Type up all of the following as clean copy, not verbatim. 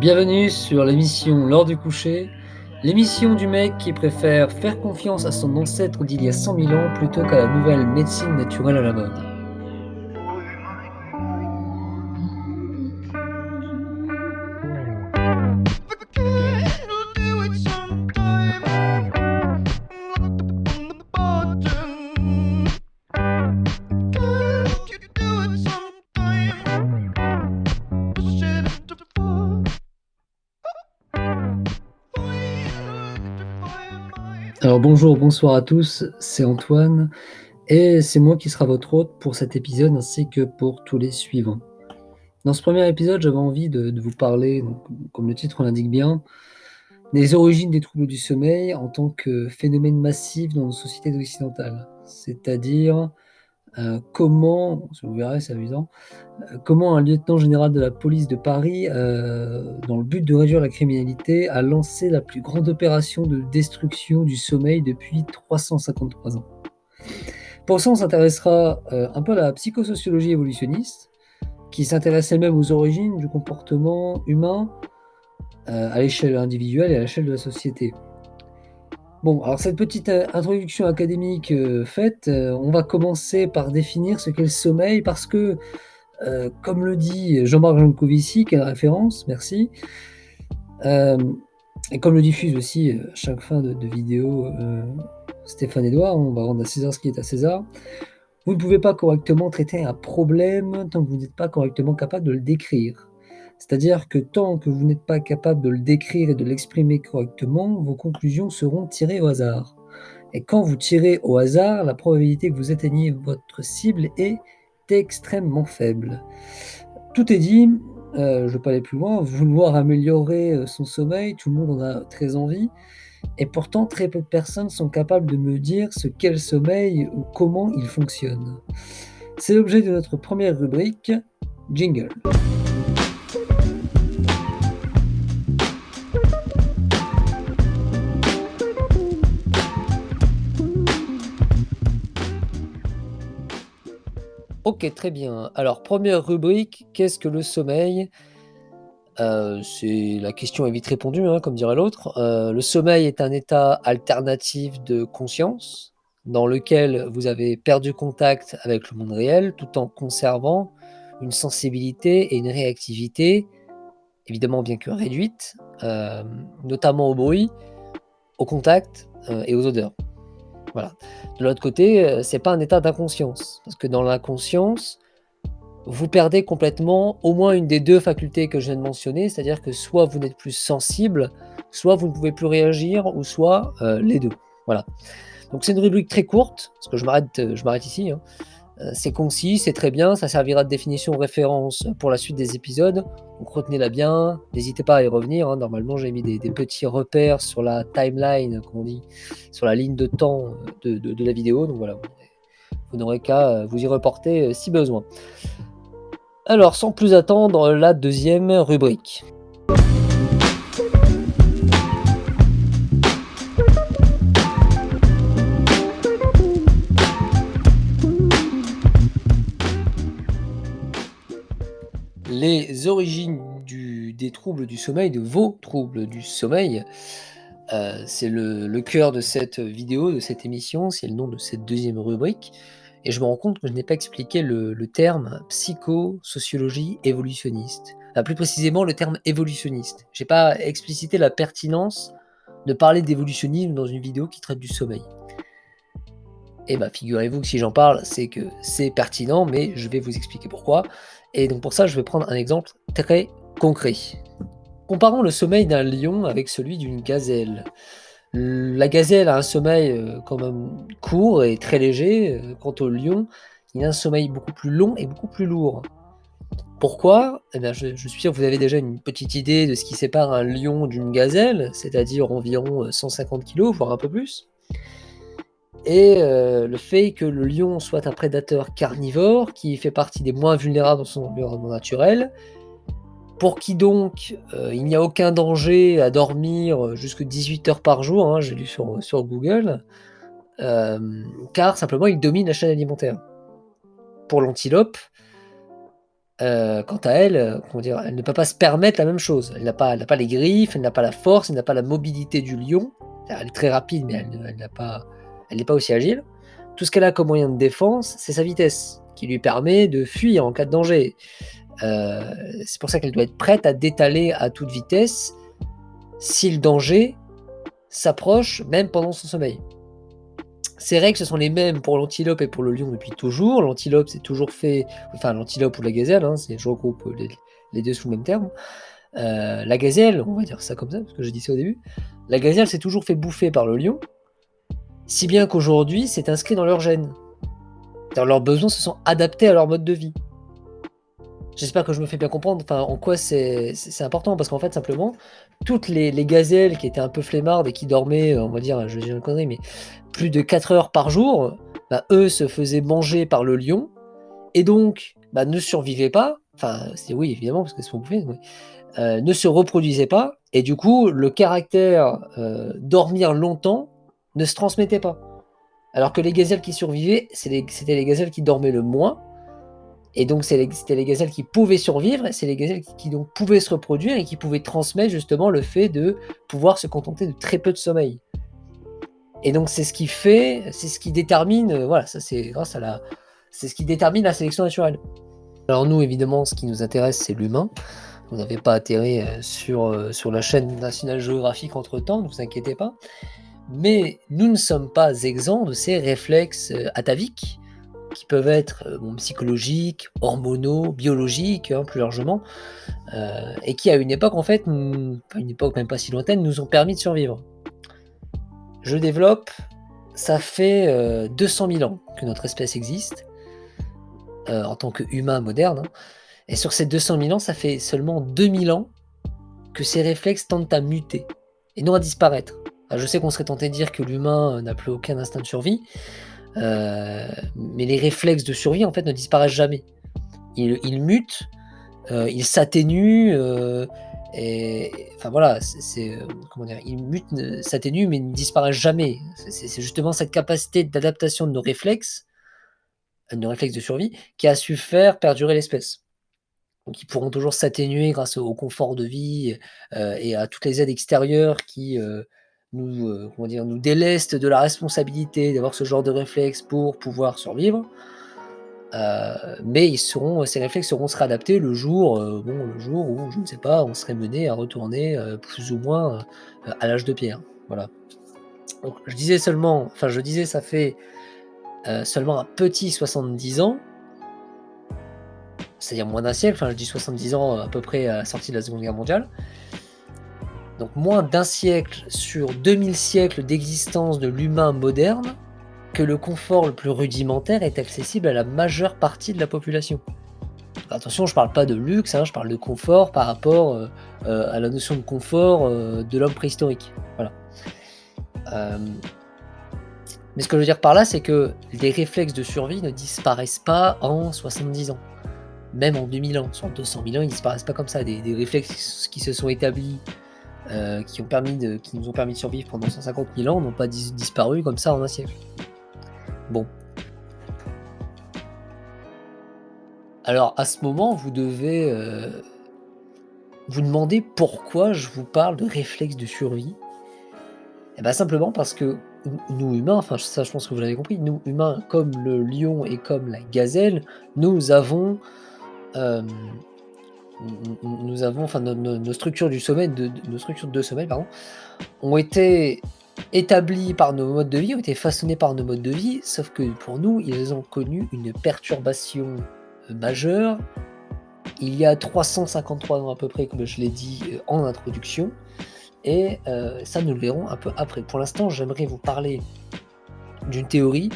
Bienvenue sur l'émission L'heure du coucher, l'émission du mec qui préfère faire confiance à son ancêtre d'il y a 100 000 ans plutôt qu'à la nouvelle médecine naturelle à la mode. Alors bonjour, bonsoir à tous, c'est Antoine et c'est moi qui sera votre hôte pour cet épisode ainsi que pour tous les suivants. Dans ce premier épisode, j'avais envie de vous parler, donc, comme le titre l'indique bien, des origines des troubles du sommeil en tant que phénomène massif dans nos sociétés occidentales. C'est-à-dire comment, vous verrez, c'est amusant, comment un lieutenant général de la police de Paris, dans le but de réduire la criminalité, a lancé la plus grande opération de destruction du sommeil depuis 353 ans. Pour ça, on s'intéressera un peu à la psychosociologie évolutionniste, qui s'intéresse elle-même aux origines du comportement humain à l'échelle individuelle et à l'échelle de la société. Bon, alors cette petite introduction académique faite, on va commencer par définir ce qu'est le sommeil, parce que, comme le dit Jean-Marc Jancovici, quelle référence, merci, et comme le diffuse aussi à chaque fin de vidéo Stéphane Edouard, on va rendre à César ce qui est à César, vous ne pouvez pas correctement traiter un problème tant que vous n'êtes pas correctement capable de le décrire. C'est-à-dire que tant que vous n'êtes pas capable de le décrire et de l'exprimer correctement, vos conclusions seront tirées au hasard. Et quand vous tirez au hasard, la probabilité que vous atteigniez votre cible est extrêmement faible. Tout est dit, je ne vais pas aller plus loin, vouloir améliorer son sommeil, tout le monde en a très envie, et pourtant très peu de personnes sont capables de me dire ce qu'est le sommeil ou comment il fonctionne. C'est l'objet de notre première rubrique, Jingle. Ok, très bien. Alors, première rubrique, qu'est-ce que le sommeil? C'est la question est vite répondue, hein, comme dirait l'autre. Le sommeil est un état alternatif de conscience dans lequel vous avez perdu contact avec le monde réel tout en conservant une sensibilité et une réactivité, évidemment bien que réduite, notamment au bruit, au contact et aux odeurs. Voilà. De l'autre côté, c'est pas un état d'inconscience, parce que dans l'inconscience, vous perdez complètement au moins une des 2 facultés que je viens de mentionner, c'est-à-dire que soit vous n'êtes plus sensible, soit vous ne pouvez plus réagir, ou soit les 2. Voilà. Donc c'est une rubrique très courte, parce que je m'arrête ici, hein. C'est concis, c'est très bien, ça servira de définition référence pour la suite des épisodes, donc retenez-la bien, n'hésitez pas à y revenir, hein. Normalement j'ai mis des petits repères sur la timeline, comme on dit, sur la ligne de temps de la vidéo, donc voilà, vous n'aurez qu'à vous y reporter si besoin. Alors, sans plus attendre, la deuxième rubrique. Les origines des troubles du sommeil, de vos troubles du sommeil, c'est le cœur de cette vidéo, de cette émission, c'est le nom de cette deuxième rubrique. Et je me rends compte que je n'ai pas expliqué le terme psychosociologie évolutionniste. Plus précisément, le terme évolutionniste. J'ai pas explicité la pertinence de parler d'évolutionnisme dans une vidéo qui traite du sommeil. Et bah, figurez-vous que si j'en parle, c'est que c'est pertinent, mais je vais vous expliquer pourquoi. Et donc pour ça, je vais prendre un exemple très concret. Comparons le sommeil d'un lion avec celui d'une gazelle. La gazelle a un sommeil quand même court et très léger. Quant au lion, il a un sommeil beaucoup plus long et beaucoup plus lourd. Pourquoi? Eh bien, je suis sûr que vous avez déjà une petite idée de ce qui sépare un lion d'une gazelle, c'est-à-dire environ 150 kg, voire un peu plus. Et le fait que le lion soit un prédateur carnivore, qui fait partie des moins vulnérables dans son environnement naturel, pour qui donc il n'y a aucun danger à dormir jusque 18 heures par jour, hein, j'ai lu sur Google, car simplement il domine la chaîne alimentaire. Pour l'antilope, quant à elle, comment dire? Elle ne peut pas se permettre la même chose. Elle n'a pas les griffes, elle n'a pas la force, elle n'a pas la mobilité du lion. Elle est très rapide, mais elle n'est pas aussi agile. Tout ce qu'elle a comme moyen de défense, c'est sa vitesse, qui lui permet de fuir en cas de danger. Heu, c'est pour ça qu'elle doit être prête à détaler à toute vitesse si le danger s'approche, même pendant son sommeil. Ces règles, ce sont les mêmes pour l'antilope et pour le lion depuis toujours. L'antilope, c'est toujours fait, enfin l'antilope ou la gazelle, hein, je regroupe les 2 sous le même terme. La gazelle, on va dire ça comme ça, parce que j'ai dit ça au début. La gazelle s'est toujours fait bouffer par le lion, si bien qu'aujourd'hui, c'est inscrit dans leur gène. Dans leurs besoins se sont adaptés à leur mode de vie. J'espère que je me fais bien comprendre, enfin, en quoi c'est important, parce qu'en fait, simplement, toutes les gazelles qui étaient un peu flemmardes et qui dormaient, on va dire, je vais dire une connerie, mais plus de 4 heures par jour, bah, eux se faisaient manger par le lion et donc, bah, ne survivaient pas, enfin, c'est oui, évidemment, parce qu'elles se font bouffer, oui, ne se reproduisaient pas et du coup, le caractère, dormir longtemps ne se transmettait pas. Alors que les gazelles qui survivaient, c'était les gazelles qui dormaient le moins et donc c'était les gazelles qui pouvaient survivre et c'est les gazelles qui donc pouvaient se reproduire et qui pouvaient transmettre justement le fait de pouvoir se contenter de très peu de sommeil. Et donc c'est ce qui détermine, voilà, ça c'est grâce à la c'est ce qui détermine la sélection naturelle. Alors nous évidemment ce qui nous intéresse c'est l'humain. Vous n'avez pas atterri, sur la chaîne National Geographic entre-temps, ne vous inquiétez pas. Mais nous ne sommes pas exempts de ces réflexes, ataviques qui peuvent être, bon, psychologiques, hormonaux, biologiques, hein, plus largement, et qui à une époque en fait, enfin une époque même pas si lointaine, nous ont permis de survivre. Je développe, ça fait, 200 000 ans que notre espèce existe, en tant qu'humain moderne, hein, et sur ces 200 000 ans, ça fait seulement 2 000 ans que ces réflexes tendent à muter et non à disparaître. Je sais qu'on serait tenté de dire que l'humain, n'a plus aucun instinct de survie, mais les réflexes de survie en fait ne disparaissent jamais. Ils mutent, ils s'atténuent, et enfin voilà, comment dire? Ils mutent, s'atténuent mais ne disparaissent jamais. C'est justement cette capacité d'adaptation de nos réflexes de survie, qui a su faire perdurer l'espèce. Donc ils pourront toujours s'atténuer grâce au confort de vie, et à toutes les aides extérieures qui, comment dire? Nous délestent de la responsabilité d'avoir ce genre de réflexe pour pouvoir survivre. Mais ces réflexes sauront se réadapter le jour où, je ne sais pas, on serait mené à retourner, plus ou moins, à l'âge de pierre. Voilà. Donc je disais ça fait, seulement un petit 70 ans, c'est-à-dire moins d'un siècle, enfin je dis 70 ans, à peu près à la sortie de la Seconde Guerre mondiale. Donc moins d'un siècle sur 2000 siècles d'existence de l'humain moderne, que le confort le plus rudimentaire est accessible à la majeure partie de la population. Attention, je parle pas de luxe, hein, je parle de confort par rapport, à la notion de confort, de l'homme préhistorique. Voilà. Hem, mais ce que je veux dire par là, c'est que les réflexes de survie ne disparaissent pas en 70 ans, même en 2000 ans. Sur 200 000 ans, ils disparaissent pas comme ça. Des réflexes qui se sont établis, qui nous ont permis de survivre pendant 150 000 ans n'ont pas disparu comme ça en un siècle. Bon, alors à ce moment, vous devez, vous demander pourquoi je vous parle de réflexes de survie. Et bah, simplement parce que nous humains, enfin ça je pense que vous l'avez compris, nous humains comme le lion et comme la gazelle, nous avons, hem, nous avons enfin nos structures du sommeil nos structures de sommeil pardon, ont été établies par nos modes de vie, ont été façonnées par nos modes de vie, sauf que pour nous, ils ont connu une perturbation, majeure, il y a 353 ans à peu près, comme je l'ai dit, en introduction. Et ça, nous le verrons un peu après. Pour l'instant, j'aimerais vous parler d'une théorie.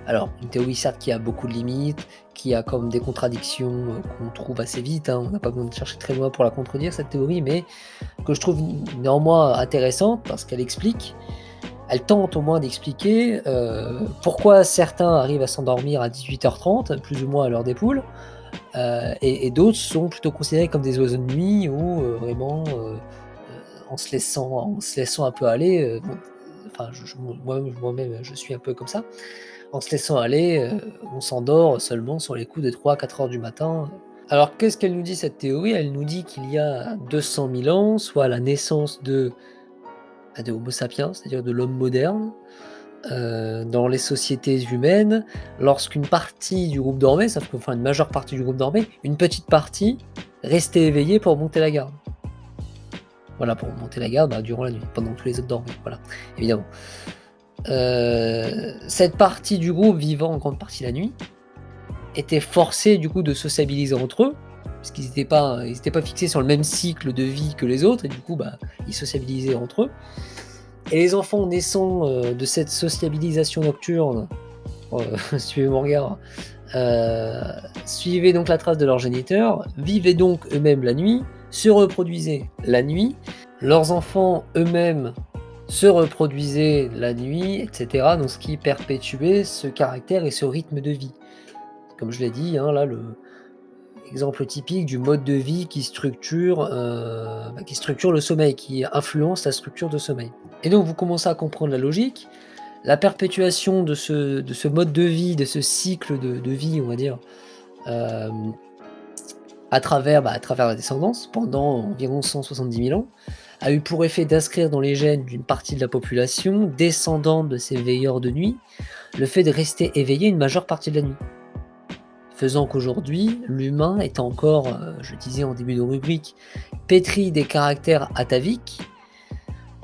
Alors, une théorie certes qui a beaucoup de limites, qui a comme des contradictions, qu'on trouve assez vite, hein. On n'a pas besoin de chercher très loin pour la contredire cette théorie, mais que je trouve néanmoins intéressante parce elle tente au moins d'expliquer, pourquoi certains arrivent à s'endormir à 18h30, plus ou moins à l'heure des poules, et d'autres sont plutôt considérés comme des oiseaux de nuit ou vraiment, en se laissant un peu aller, bon, enfin moi-même je suis un peu comme ça. En se laissant aller, on s'endort seulement sur les coups de 3-4 heures du matin. Alors qu'est-ce qu'elle nous dit cette théorie? Elle nous dit qu'il y a 200 000 ans, soit la naissance de Homo sapiens, c'est-à-dire de l'homme moderne, dans les sociétés humaines, lorsqu'une partie du groupe dormait, sauf que enfin une majeure partie du groupe dormait, une petite partie restait éveillée pour monter la garde. Voilà, pour monter la garde, durant la nuit, pendant que tous les autres dormaient, voilà, évidemment. Cette partie du groupe vivant en grande partie la nuit étaient forcés du coup de sociabiliser entre eux, puisqu'ils n'étaient pas fixés sur le même cycle de vie que les autres, et du coup ils sociabilisaient entre eux. Et les enfants naissant de cette sociabilisation nocturne, suivez mon regard, suivaient donc la trace de leurs géniteurs, vivaient donc eux-mêmes la nuit, se reproduisaient la nuit, leurs enfants eux-mêmes se reproduisaient la nuit, etc. Donc ce qui perpétuait ce caractère et ce rythme de vie. Comme je l'ai dit, là, exemple typique du mode de vie qui structure le sommeil, qui influence la structure de sommeil. Et donc vous commencez à comprendre la logique. La perpétuation de ce mode de vie, de ce cycle de vie, on va dire, à travers la descendance, pendant environ 170 000 ans, a eu pour effet d'inscrire dans les gènes d'une partie de la population descendante de ces veilleurs de nuit, le fait de rester éveillé une majeure partie de la nuit. Faisant qu'aujourd'hui, l'humain est encore, je disais en début de rubrique, pétri des caractères ataviques.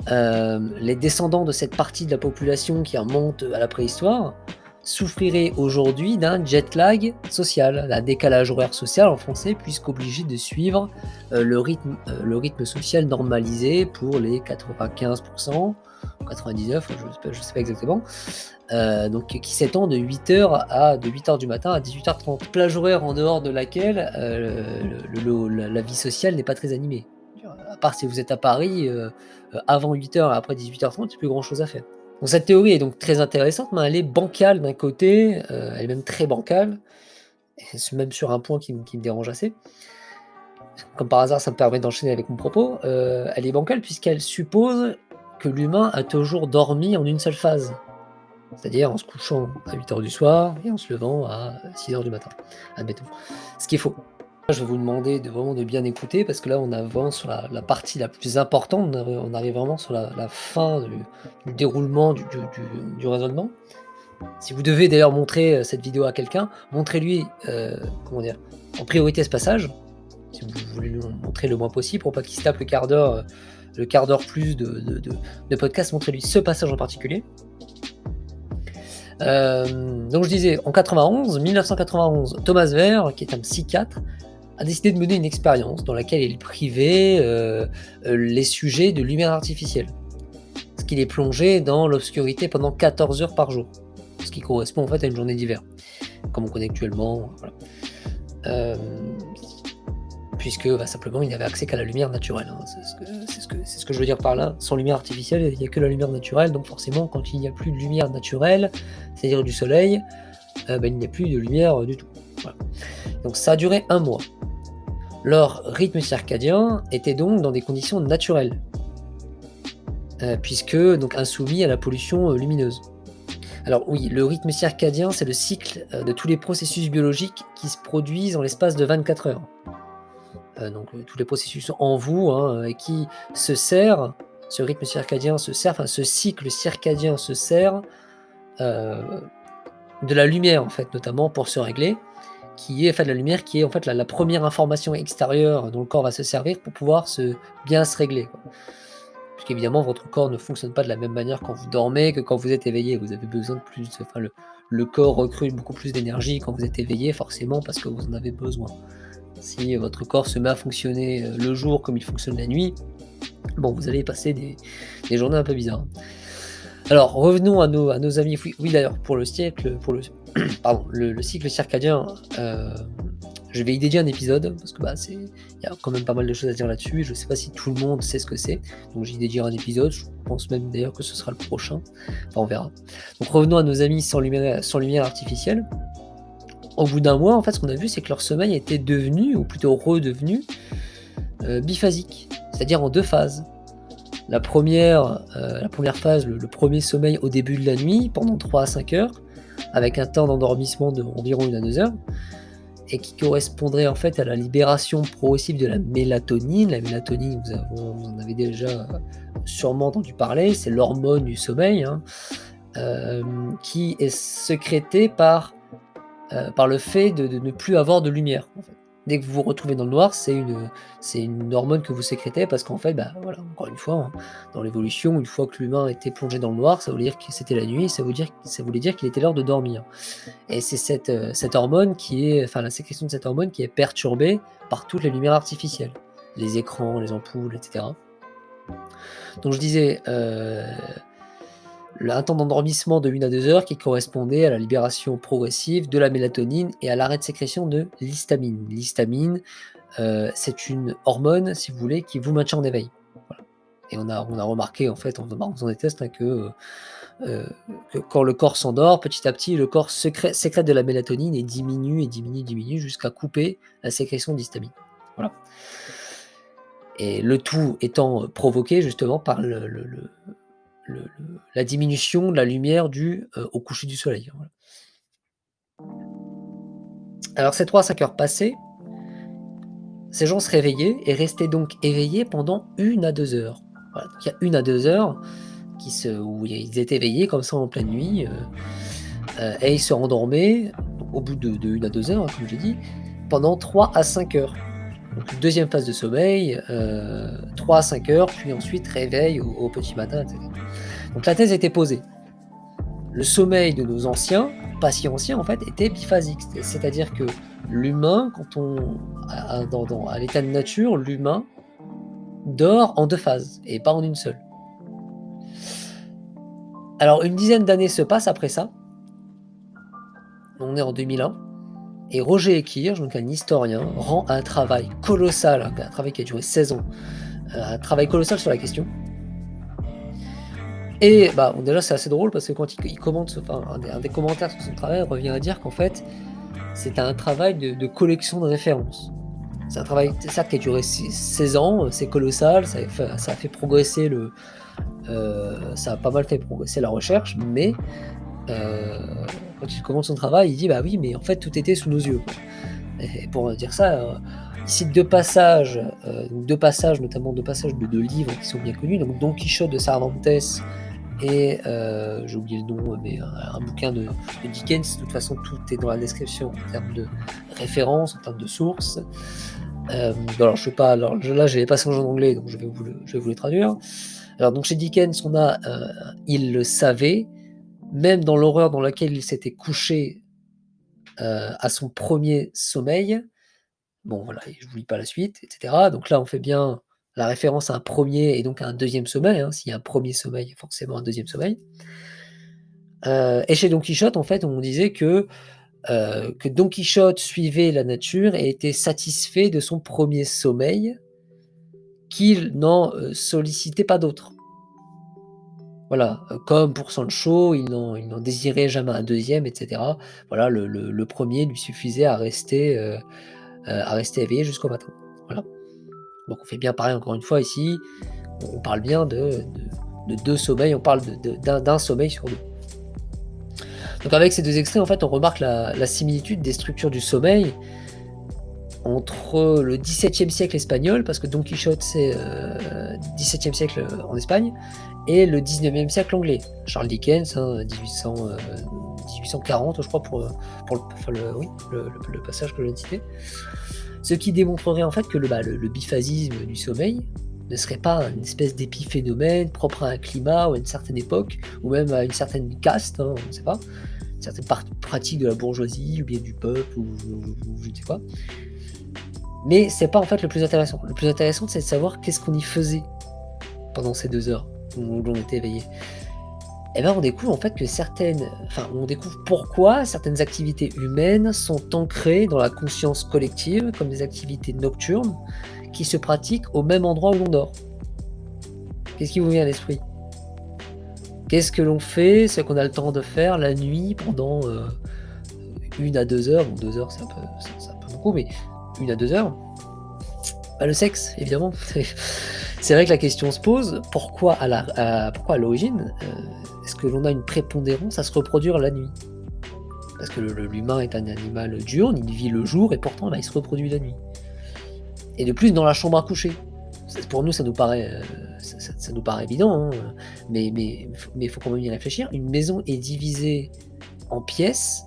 Les descendants de cette partie de la population qui remonte à la préhistoire souffriraient aujourd'hui d'un jet lag social, d'un décalage horaire social en français, puisqu'obligés de suivre le rythme social normalisé pour les 95%, 99%, je sais pas exactement, donc qui s'étend de 8h du matin à 18h30. Plage horaire en dehors de laquelle la vie sociale n'est pas très animée. À part si vous êtes à Paris, avant 8h et après 18h30, il n'y a plus grand chose à faire. Donc cette théorie est donc très intéressante, mais elle est bancale d'un côté, elle est même très bancale, et c'est même sur un point qui me dérange assez. Comme par hasard, ça me permet d'enchaîner avec mon propos. Elle est bancale puisqu'elle suppose que l'humain a toujours dormi en une seule phase. C'est-à-dire en se couchant à 8h du soir et en se levant à 6h du matin, admettons. Ce qui est faux. Je vais vous demander de bien écouter parce que là on avance sur la partie la plus importante, on arrive vraiment sur la fin du déroulement du raisonnement. Si vous devez d'ailleurs montrer cette vidéo à quelqu'un, montrez-lui en priorité ce passage, si vous voulez lui montrer le moins possible pour pas qu'il se tape le quart d'heure plus de podcast, montrez-lui ce passage en particulier. Donc je disais, en 1991, Thomas Wehr, qui est un psychiatre, a décidé de mener une expérience dans laquelle il privait les sujets de lumière artificielle. Ce qui les plongeait dans l'obscurité pendant 14 heures par jour. Ce qui correspond en fait à une journée d'hiver, comme on connaît actuellement. Voilà. Puisque simplement il n'avait accès qu'à la lumière naturelle. C'est ce que je veux dire par là. Sans lumière artificielle, il n'y a que la lumière naturelle. Donc forcément, quand il n'y a plus de lumière naturelle, c'est-à-dire du soleil, il n'y a plus de lumière du tout. Voilà. Donc ça a duré 1 mois. Leur rythme circadien était donc dans des conditions naturelles, puisque donc insoumis à la pollution lumineuse. Alors oui, le rythme circadien, c'est le cycle de tous les processus biologiques qui se produisent en l'espace de 24 heures. Donc tous les processus en vous, et qui se sert, ce rythme circadien se sert, enfin ce cycle circadien se sert de la lumière en fait, notamment pour se régler, qui est la lumière qui est en fait la première information extérieure dont le corps va se servir pour pouvoir bien se régler, quoi. Parce qu'évidemment votre corps ne fonctionne pas de la même manière quand vous dormez que quand vous êtes éveillé. Vous avez besoin de plus, le corps recrute beaucoup plus d'énergie quand vous êtes éveillé, forcément parce que vous en avez besoin. Si votre corps se met à fonctionner le jour comme il fonctionne la nuit, vous allez passer des journées un peu bizarres. Alors revenons à nos amis. Oui d'ailleurs, pour le cycle circadien, je vais y dédier un épisode parce que il y a quand même pas mal de choses à dire là-dessus. Je ne sais pas si tout le monde sait ce que c'est, donc j'y dédierai un épisode. Je pense même d'ailleurs que ce sera le prochain. Enfin, on verra. Donc revenons à nos amis sans lumière artificielle. Au bout d'un mois, en fait, ce qu'on a vu, c'est que leur sommeil était devenu, ou plutôt redevenu, biphasique, c'est-à-dire en 2 phases. La première phase, le premier sommeil au début de la nuit, pendant 3 à 5 heures, avec un temps d'endormissement d'environ 1 à 2 heures. et qui correspondrait en fait à la libération progressive de la mélatonine. La mélatonine, vous en avez déjà sûrement entendu parler, c'est l'hormone du sommeil, hein, qui est sécrétée par le fait de ne plus avoir de lumière, en fait. Dès que vous vous retrouvez dans le noir, c'est une hormone que vous sécrétez parce qu'en fait, bah, voilà, encore une fois, hein, dans l'évolution, une fois que l'humain était plongé dans le noir, ça voulait dire que c'était la nuit, ça voulait dire qu'il était l'heure de dormir. Et c'est cette hormone la sécrétion de cette hormone qui est perturbée par toutes les lumières artificielles, les écrans, les ampoules, et cetera. Donc je disais, un temps d'endormissement de 1 à 2 heures qui correspondait à la libération progressive de la mélatonine et à l'arrêt de sécrétion de l'histamine. L'histamine, c'est une hormone, si vous voulez, qui vous maintient en éveil. Voilà. Et on a remarqué en fait en faisant des tests, hein, que quand le corps s'endort, petit à petit, le corps sécrète de la mélatonine et diminue jusqu'à couper la sécrétion d'histamine. Voilà. Et le tout étant provoqué justement par la diminution de la lumière due au coucher du soleil. Voilà. Alors ces 3 à 5 heures passées, ces gens se réveillaient et restaient donc éveillés pendant 1 à 2 heures. Voilà, donc il y a 1 à 2 heures où ils étaient éveillés comme ça en pleine nuit, et ils se rendormaient au bout de 1 à 2 heures, hein, comme j'ai dit, pendant 3 à 5 heures. Donc une deuxième phase de sommeil, 3 à 5 heures, puis ensuite réveil au petit matin, etc. Donc la thèse était posée. Le sommeil de nos anciens, pas si anciens en fait, était biphasique. C'est-à-dire que l'humain, à l'état de nature, l'humain dort en 2 phases et pas en une seule. Alors une dizaine d'années se passent après ça. On est en 2001 et Roger Ekirch, donc un historien, rend un travail colossal, un travail qui a duré 16 ans, un travail colossal sur la question. Et bah, déjà c'est assez drôle parce que quand il commente, un des commentaires sur son travail revient à dire qu'en fait, c'est un travail de collection de références. C'est un travail, certes, qui a duré 16 ans, c'est colossal, ça a fait progresser ça a pas mal fait progresser la recherche, mais quand il commente son travail, il dit: «Bah oui, mais en fait, tout était sous nos yeux, quoi». Et pour dire ça, il cite 2 passages, notamment 2 passages de 2 livres qui sont bien connus, donc Don Quichotte de Cervantes et j'ai oublié le nom, mais un bouquin de Dickens. De toute façon, tout est dans la description en termes de références, en termes de sources. Alors je sais pas, là j'ai les passages en anglais, donc je vais vous les traduire. Alors donc chez Dickens, on a, il le savait, même dans l'horreur dans laquelle il s'était couché, à son premier sommeil. Bon voilà, et je vous lis pas la suite, et cetera. Donc là, on fait bien la référence à un premier et donc à un deuxième sommeil, hein. S'il y a un premier sommeil, il y a forcément un deuxième sommeil. Et chez Don Quichotte, en fait, on disait que Don Quichotte suivait la nature et était satisfait de son premier sommeil, qu'il n'en sollicitait pas d'autre. Voilà, comme pour Sancho, il n'en désirait jamais un deuxième, et cetera. Voilà, le 1er lui suffisait à rester éveillé jusqu'au matin. Voilà. Donc on fait bien pareil encore une fois ici, on parle bien de 2 sommeils, on parle d'un sommeil sur 2. Donc avec ces 2 extraits, en fait, on remarque la similitude des structures du sommeil entre le XVIIe siècle espagnol, parce que Don Quichotte c'est XVIIe siècle en Espagne, et le XIXe siècle anglais. Charles Dickens, 1840 je crois pour le passage que je viens de citer. Ce qui démontrerait en fait que le biphasisme du sommeil ne serait pas une espèce d'épiphénomène propre à un climat ou à une certaine époque, ou même à une certaine caste, on ne sait pas, une certaine pratique de la bourgeoisie, ou bien du peuple, ou je ne sais quoi. Mais c'est pas en fait le plus intéressant. Le plus intéressant, c'est de savoir qu'est-ce qu'on y faisait pendant ces 2 heures où l'on était éveillé. Et ben on découvre en fait on découvre pourquoi certaines activités humaines sont ancrées dans la conscience collective comme des activités nocturnes qui se pratiquent au même endroit où l'on dort. Qu'est-ce qui vous vient à l'esprit? Qu'est-ce que l'on fait, ce qu'on a le temps de faire la nuit pendant 1 à 2 heures? Bon, 2 heures c'est un peu beaucoup, mais 1 à 2 heures. Bah, le sexe, évidemment. C'est vrai que la question se pose, pourquoi à l'origine, est-ce que l'on a une prépondérance à se reproduire la nuit? parce que l'humain est un animal diurne, il vit le jour et pourtant, bah, il se reproduit la nuit. Et de plus dans la chambre à coucher. Pour nous, ça nous paraît, ça nous paraît évident, hein, mais il faut quand même y réfléchir. Une maison est divisée en pièces,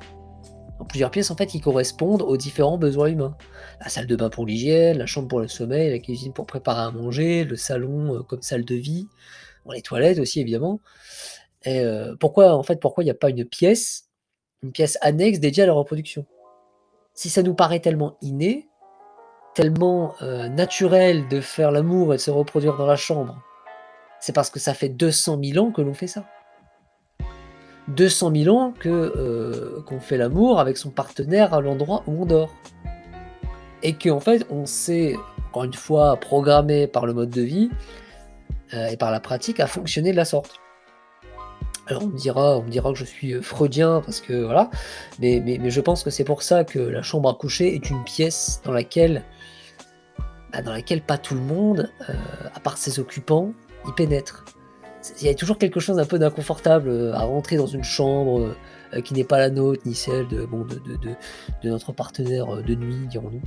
en plusieurs pièces en fait qui correspondent aux différents besoins humains. La salle de bain pour l'hygiène, la chambre pour le sommeil, la cuisine pour préparer à manger, le salon, comme salle de vie, bon les toilettes aussi évidemment. Et pourquoi il y a pas une pièce annexe dédiée à la reproduction? Si ça nous paraît tellement inné, tellement, naturel de faire l'amour et de se reproduire dans la chambre, c'est parce que ça fait 200 000 ans que l'on fait ça. 200 000 ans qu'on fait l'amour avec son partenaire à l'endroit où on dort. Et qu'en fait, on s'est, encore une fois, programmé par le mode de vie, et par la pratique à fonctionner de la sorte. Alors on me dira que je suis, freudien parce que voilà, mais je pense que c'est pour ça que la chambre à coucher est une pièce dans laquelle pas tout le monde, à part ses occupants, y pénètre. Il y a toujours quelque chose d'un peu d'inconfortable, à rentrer dans une chambre, qui n'est pas la nôtre, ni celle de notre partenaire, de nuit, dirons-nous.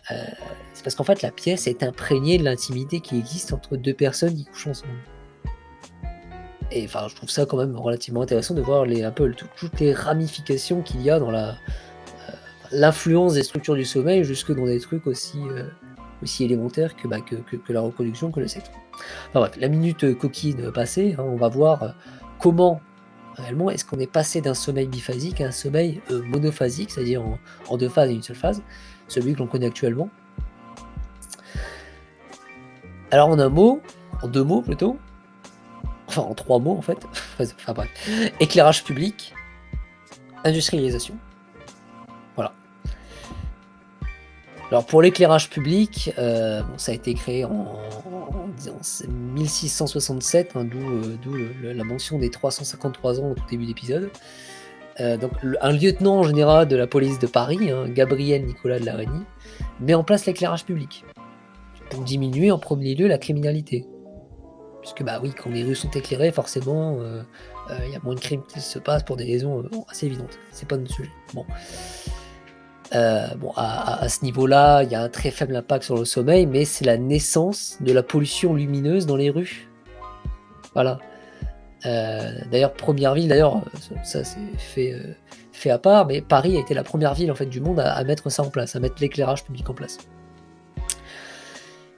Heu, c'est parce qu'en fait, la pièce est imprégnée de l'intimité qui existe entre 2 personnes qui couchent ensemble. Et enfin, je trouve ça quand même relativement intéressant de voir un peu toutes les ramifications qu'il y a dans l'influence des structures du sommeil jusque dans des trucs aussi élémentaires que la reproduction, que le sexe. Enfin bref, la minute, coquine passée, hein, on va voir, comment réellement est-ce qu'on est passé d'un sommeil biphasique à un sommeil, monophasique, c'est-à-dire en 2 phases et une seule phase, celui que l'on connaît actuellement. Alors en 2 mots plutôt, enfin en 3 mots en fait, enfin bref, éclairage public, industrialisation. Voilà. Alors pour l'éclairage public, bon ça a été créé en 1667, hein, d'où la mention des 353 ans au tout début d'épisode. Donc un lieutenant général de la police de Paris, hein, Gabriel Nicolas de Laraigny, met en place l'éclairage public pour diminuer en premier lieu la criminalité. Puisque, bah, oui, quand les rues sont éclairées forcément, il y a moins de crimes qui se passent pour des raisons, assez évidentes. C'est pas notre sujet. Bon. Bon à ce niveau-là, il y a un très faible impact sur le sommeil, mais c'est la naissance de la pollution lumineuse dans les rues. Voilà. D'ailleurs, première ville d'ailleurs, ça c'est fait à part, mais Paris a été la première ville en fait du monde à mettre ça en place, à mettre l'éclairage public en place.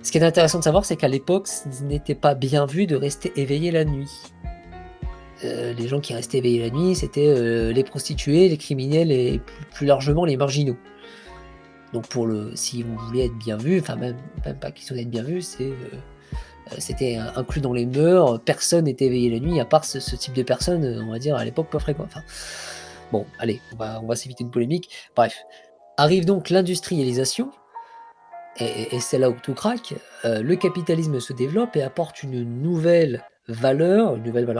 Ce qui est intéressant de savoir, c'est qu'à l'époque, ce n'était pas bien vu de rester éveillé la nuit. Les gens qui restaient éveillés la nuit, c'était, les prostituées, les criminels et plus largement les marginaux. Donc si vous voulez être bien vu, enfin même pas question d'être bien vu, c'était inclus dans les mœurs, personne n'était éveillé la nuit à part ce type de personnes, on va dire à l'époque peu fréquent. Enfin, bon allez, on va s'éviter une polémique. Bref, arrive donc l'industrialisation et c'est là où tout craque. Le capitalisme se développe et apporte une nouvelle valeur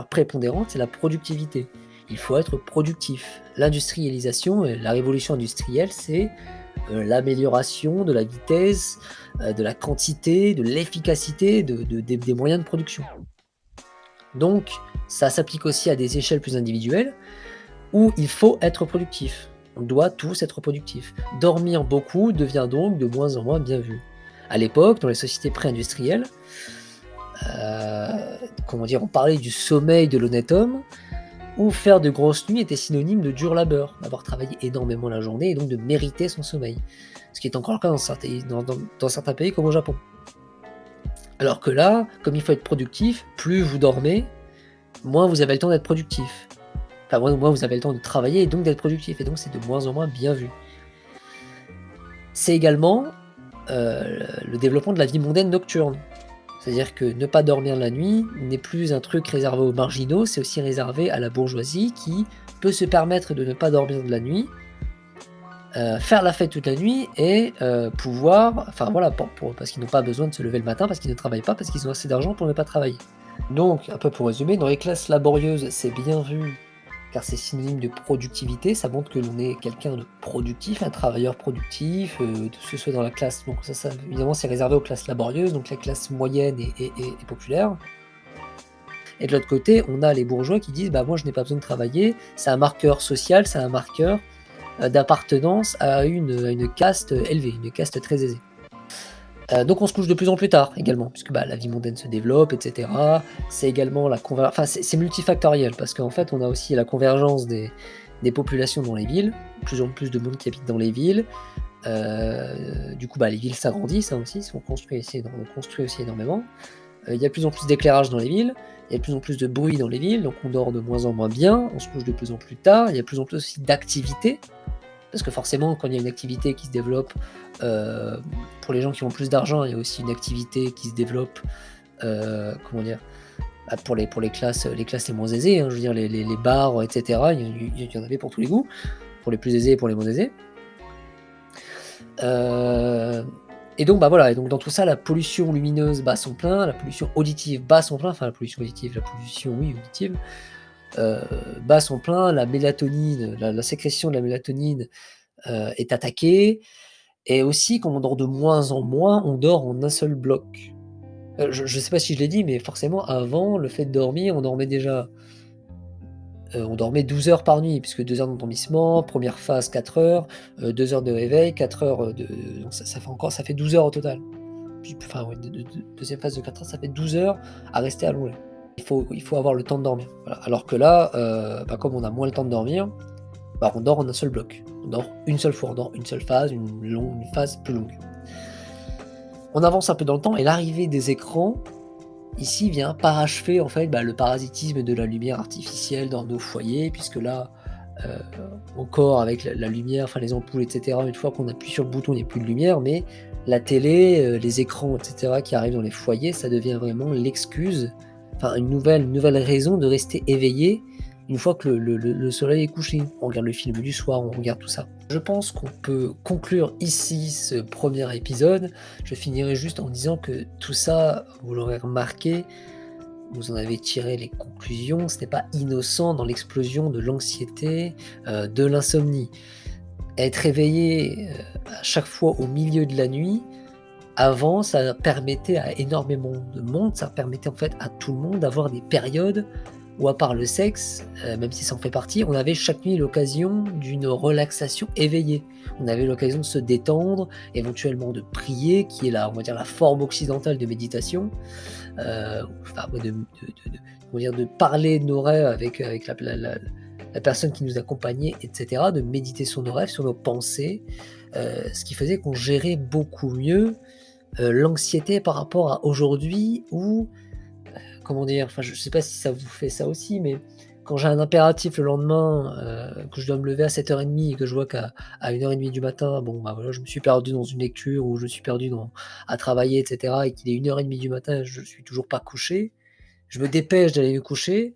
prépondérante, c'est la productivité. Il faut être productif. L'industrialisation et la révolution industrielle, c'est, l'amélioration de la vitesse, de la quantité, de l'efficacité des moyens de production. Donc ça s'applique aussi à des échelles plus individuelles où il faut être productif. On doit tous être productifs. Dormir beaucoup devient donc de moins en moins bien vu. À l'époque, dans les sociétés pré-industrielles, on parlait du sommeil de l'honnête homme, où faire de grosses nuits était synonyme de dur labeur, d'avoir travaillé énormément la journée et donc de mériter son sommeil. Ce qui est encore le cas dans certains pays comme au Japon. Alors que là, comme il faut être productif, plus vous dormez, moins vous avez le temps d'être productif. Enfin, moins vous avez le temps de travailler et donc d'être productif, et donc c'est de moins en moins bien vu. C'est également le développement de la vie mondaine nocturne. C'est-à-dire que ne pas dormir la nuit n'est plus un truc réservé aux marginaux, c'est aussi réservé à la bourgeoisie qui peut se permettre de ne pas dormir de la nuit, faire la fête toute la nuit et pouvoir, enfin voilà, parce qu'ils n'ont pas besoin de se lever le matin, parce qu'ils ne travaillent pas, parce qu'ils ont assez d'argent pour ne pas travailler. Donc, un peu pour résumer, dans les classes laborieuses, c'est bien vu car c'est synonyme de productivité, ça montre que l'on est quelqu'un de productif, un travailleur productif, que ce soit dans la classe, donc ça évidemment c'est réservé aux classes laborieuses, donc la classe moyenne et populaire. Et de l'autre côté, on a les bourgeois qui disent: «Bah, moi, je n'ai pas besoin de travailler». C'est un marqueur social, c'est un marqueur, d'appartenance à une caste, élevée, une caste très aisée. Donc on se couche de plus en plus tard également, puisque, bah, la vie mondaine se développe et cetera. C'est également la conver enfin, c'est multifactoriel parce qu'en fait, on a aussi la convergence des populations dans les villes, de plus en plus de monde qui habite dans les villes. Du coup, bah, les villes s'agrandissent, hein, aussi, on construit aussi énormément. Il y a de plus en plus d'éclairage dans les villes, il y a de plus en plus de bruit dans les villes, donc on dort de moins en moins bien, on se couche de plus en plus tard, il y a de plus en plus aussi d'activités. Parce que forcément, quand il y a une activité qui se développe, heu, pour les gens qui ont plus d'argent, il y a aussi une activité qui se développe, comment dire? Bah, pour les classes les moins aisées, hein, je veux dire les bars, et cetera, il y en avait pour tous les goûts, pour les plus aisés et pour les moins aisés. Heu et donc, bah, voilà, et donc dans tout ça, la pollution lumineuse bat son plein, la pollution auditive bat son plein, enfin la pollution auditive, la pollution, oui, auditive, heu, bat son plein, la mélatonine, la sécrétion de la mélatonine, est attaquée. Et aussi, comme on dort de moins en moins, on dort en un seul bloc. Je sais pas si je l'ai dit, mais forcément avant, le fait de dormir, on dormait 12 heures par nuit, puisque 2 heures d'endormissement, première phase 4 heures, 2 heures de réveil, 4 heures, donc ça fait 12 heures au total. Puis enfin, ouais, 2e phase de 4 heures, ça fait 12 heures à rester allongé. Il faut avoir le temps de dormir, voilà. Alors que là, bah, comme on a moins le temps de dormir, bah, on dort en un seul bloc. On dort une seule fois, on dort une seule phase, une phase plus longue. On avance un peu dans le temps et l'arrivée des écrans, ici, vient parachever en fait, bah, le parasitisme de la lumière artificielle dans nos foyers, puisque là, heu, encore avec la lumière, enfin les ampoules et cetera, une fois qu'on appuie sur le bouton, il n'y a plus de lumière, mais la télé, les écrans et cetera qui arrivent dans les foyers, ça devient vraiment l'excuse, enfin une nouvelle raison de rester éveillé une fois que le soleil est couché. On regarde le film du soir, on regarde tout ça. Je pense qu'on peut conclure ici ce premier épisode. Je finirai juste en disant que tout ça, vous l'aurez remarqué, vous en avez tiré les conclusions, ce n'est pas innocent dans l'explosion de l'anxiété, de l'insomnie. Être éveillé, à chaque fois au milieu de la nuit, avant, ça permettait à énormément de monde, ça permettait en fait à tout le monde d'avoir des périodes où, à part le sexe, même si ça en fait partie, on avait chaque nuit l'occasion d'une relaxation éveillée. On avait l'occasion de se détendre, éventuellement de prier, qui est la, on va dire, la forme occidentale de méditation. Enfin, ouais, comment dire? De parler de nos rêves avec la personne qui nous accompagnait, et cetera, de méditer sur nos rêves, sur nos pensées, ce qui faisait qu'on gérait beaucoup mieux, l'anxiété par rapport à aujourd'hui où, comment dire? Enfin, je sais pas si ça vous fait ça aussi, mais quand j'ai un impératif le lendemain, que je dois me lever à 7:30 et que je vois qu'à 1:30 du matin, bon, bah, voilà, je me suis perdu dans une lecture ou je me suis perdu à travailler, et cetera, et qu'il est 1:30 du matin et je suis toujours pas couché, je me dépêche d'aller me coucher,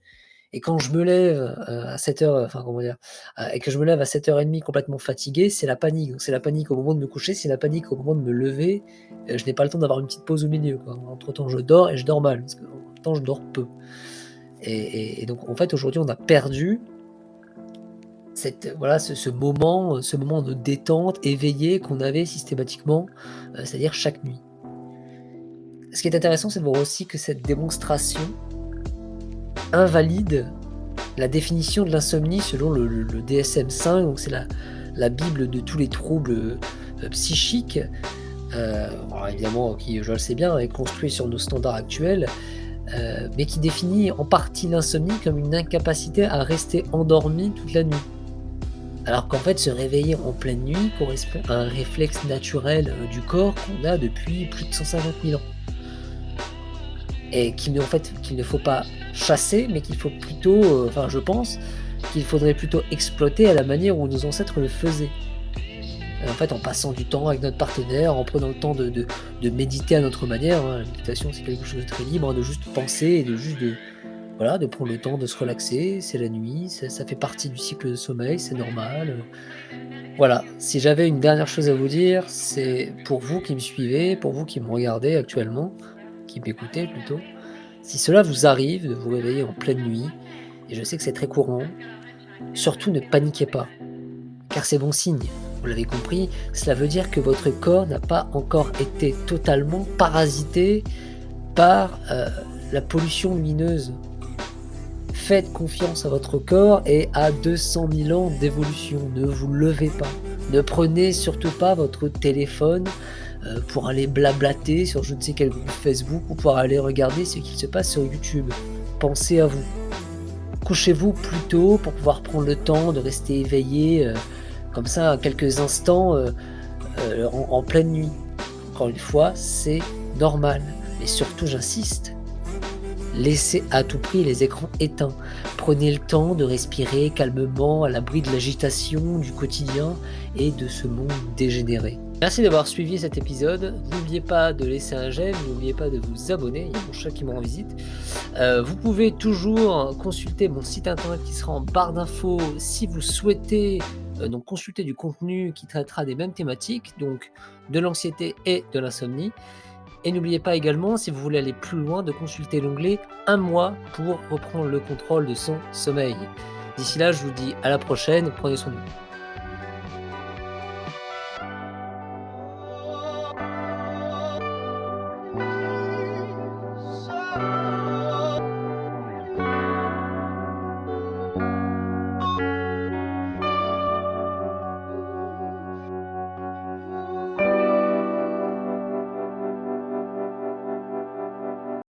et quand je me lève, à 7:00, enfin, comment dire? Et que je me lève à 7:30 complètement fatigué, c'est la panique. Donc c'est la panique au moment de me coucher, c'est la panique au moment de me lever, je n'ai pas le temps d'avoir une petite pause au milieu, quoi. Entre temps, je dors et je dors mal, parce qu'en même temps, je dors peu. Et donc en fait, aujourd'hui, on a perdu voilà, ce moment de détente éveillé qu'on avait systématiquement, c'est-à-dire chaque nuit. Ce qui est intéressant, c'est de voir aussi que cette démonstration invalide la définition de l'insomnie selon le DSM-5, donc c'est la bible de tous les troubles, psychiques, alors évidemment qui, je le sais bien, est construit sur nos standards actuels, mais qui définit en partie l'insomnie comme une incapacité à rester endormi toute la nuit. Alors qu'en fait, se réveiller en pleine nuit correspond à un réflexe naturel, du corps qu'on a depuis plus de 150 000 ans. Et qu'il ne faut pas chasser, mais qu'il faut plutôt, enfin je pense, qu'il faudrait plutôt exploiter à la manière où nos ancêtres le faisaient. En fait, en passant du temps avec notre partenaire, en prenant le temps de méditer à notre manière, hein. La méditation, c'est quelque chose de très libre, hein, de juste penser et voilà, de prendre le temps de se relaxer. C'est la nuit, ça fait partie du cycle de sommeil, c'est normal, voilà. Si j'avais une dernière chose à vous dire, c'est pour vous qui me suivez, pour vous qui me regardez actuellement, qui m'écoutez plutôt, si cela vous arrive de vous réveiller en pleine nuit, et je sais que c'est très courant, surtout ne paniquez pas, car c'est bon signe. Vous l'avez compris, cela veut dire que votre corps n'a pas encore été totalement parasité par, la pollution lumineuse. Faites confiance à votre corps et à 200 000 ans d'évolution. Ne vous levez pas. Ne prenez surtout pas votre téléphone pour aller blablater sur je ne sais quel groupe Facebook ou pour aller regarder ce qu'il se passe sur YouTube. Pensez à vous. Couchez-vous plus tôt pour pouvoir prendre le temps de rester éveillé comme ça quelques instants en pleine nuit. Encore une fois, c'est normal. Mais surtout, j'insiste, laissez à tout prix les écrans éteints. Prenez le temps de respirer calmement à l'abri de l'agitation du quotidien et de ce monde dégénéré. Merci d'avoir suivi cet épisode. N'oubliez pas de laisser un j'aime, n'oubliez pas de vous abonner. Il y a mon chat qui me rend visite. Vous pouvez toujours consulter mon site internet qui sera en barre d'infos si vous souhaitez donc consulter du contenu qui traitera des mêmes thématiques, donc de l'anxiété et de l'insomnie. Et n'oubliez pas également, si vous voulez aller plus loin, de consulter l'onglet Un mois pour reprendre le contrôle de son sommeil. D'ici là, je vous dis à la prochaine, prenez soin de vous.